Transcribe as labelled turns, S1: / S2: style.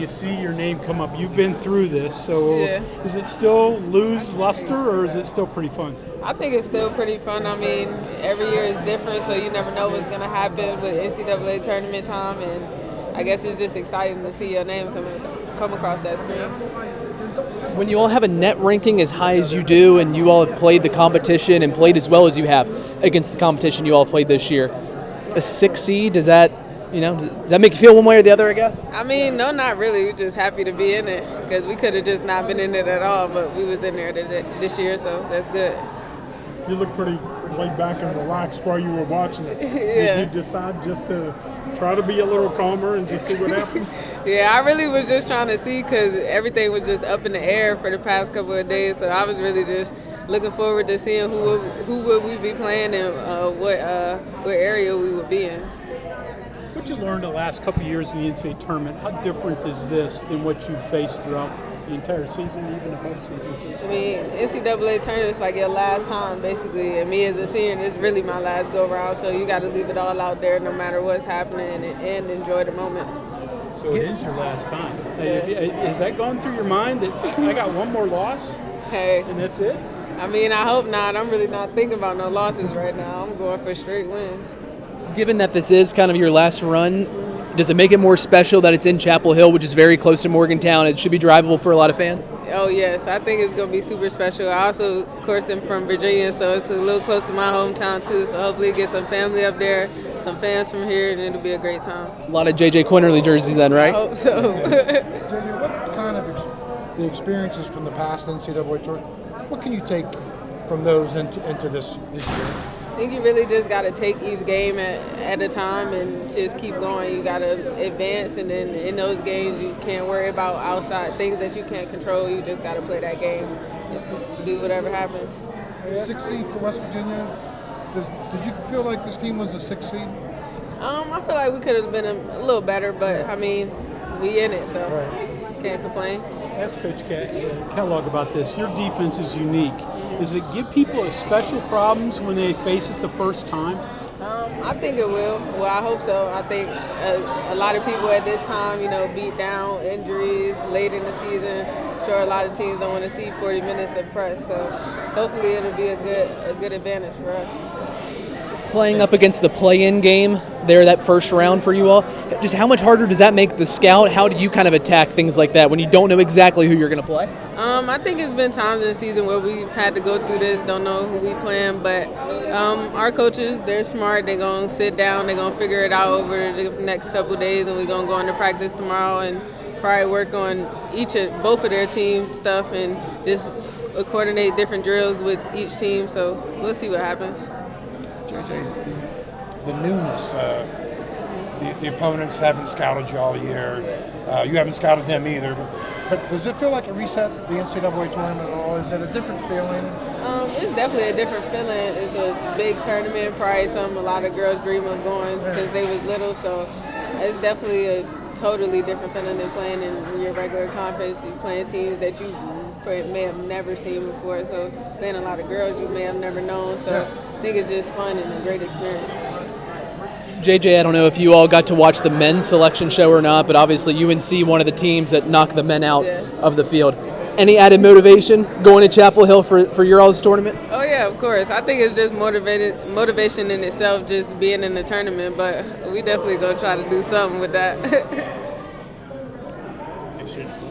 S1: you see your name come up, you've been through this, so
S2: Yeah.
S1: does it still lose luster, or is it still pretty fun?
S2: I think it's still pretty fun. I mean, every year is different, so you never know what's going to happen with NCAA tournament time, and I guess it's just exciting to see your name come across that screen.
S3: When you all have a net ranking as high as you do, and you all have played the competition and played as well as you have against the competition you all played this year, a 6 seed, does that make you feel one way or the other, I guess?
S2: I mean, no, not really. We're just happy to be in it because we could have just not been in it at all, but we was in there this year, so that's good.
S4: You look pretty laid back and relaxed while you were watching it.
S2: Yeah.
S4: Did you decide just to try to be a little calmer and just see what happened?
S2: Yeah, I really was just trying to see because everything was just up in the air for the past couple of days, so I was really just looking forward to seeing who would we be playing and what area we would be in.
S1: What you learned the last couple of years in the NCAA tournament, how different is this than what you faced throughout the entire season, even the postseason too?
S2: I mean, NCAA tournament is like your last time, basically. And me as a senior, it's really my last go-round, so you got to leave it all out there no matter what's happening and enjoy the moment.
S1: So it is your last time. Has that gone through your mind that I got one more loss
S2: Hey,
S1: and that's it?
S2: I mean, I hope not. I'm really not thinking about no losses right now. I'm going for straight wins.
S3: Given that this is kind of your last run, does it make it more special that it's in Chapel Hill, which is very close to Morgantown? It should be drivable for a lot of fans.
S2: Oh, yes. I think it's going to be super special. I also, of course, am from Virginia, so it's a little close to my hometown, too. So hopefully get some family up there, some fans from here, and it'll be a great time.
S3: A lot of J.J. Quinerly jerseys then, right?
S2: I hope so.
S5: JJ, what kind of the experiences from the past NCAA tour, what can you take from those into this year?
S2: I think you really just got to take each game at a time and just keep going. You got to advance, and then in those games you can't worry about outside things that you can't control. You just got to play that game and do whatever happens.
S5: 6th seed for West Virginia. Did you feel like this team was the 6th seed?
S2: I feel like we could have been a little better, but I mean, we in it, so can't complain.
S1: Ask Coach Kellogg about this. Your defense is unique. Does it give people special problems when they face it the first time?
S2: I think it will. Well, I hope so. I think a lot of people at this time, beat down, injuries late in the season. Sure, a lot of teams don't want to see 40 minutes of press. So hopefully it'll be a good advantage for us.
S3: Playing up against the play-in game there, that first round for you all, just how much harder does that make the scout? How do you kind of attack things like that when you don't know exactly who you're going to play?
S2: I think it's been times in the season where we've had to go through this, don't know who we playing, but our coaches, they're smart. They're going to sit down, they're going to figure it out over the next couple of days, and we're going to go into practice tomorrow and probably work on both of their teams' stuff and just coordinate different drills with each team, so we'll see what happens.
S5: JJ, the newness, the opponents haven't scouted you all year. You haven't scouted them either. But does it feel like a reset, the NCAA tournament at all? Is it a different feeling?
S2: It's definitely a different feeling. It's a big tournament, probably something a lot of girls dream of going since they was little. So it's definitely a totally different feeling than playing in your regular conference. You're playing teams that you may have never seen before. So playing a lot of girls you may have never known. So I think it's just fun and a great experience.
S3: JJ, I don't know if you all got to watch the men's selection show or not, but obviously UNC, one of the teams that knocked the men out of the field. Any added motivation going to Chapel Hill for your all's tournament?
S2: Oh, yeah, of course. I think it's just motivation in itself, just being in the tournament, but we definitely going to try to do something with that.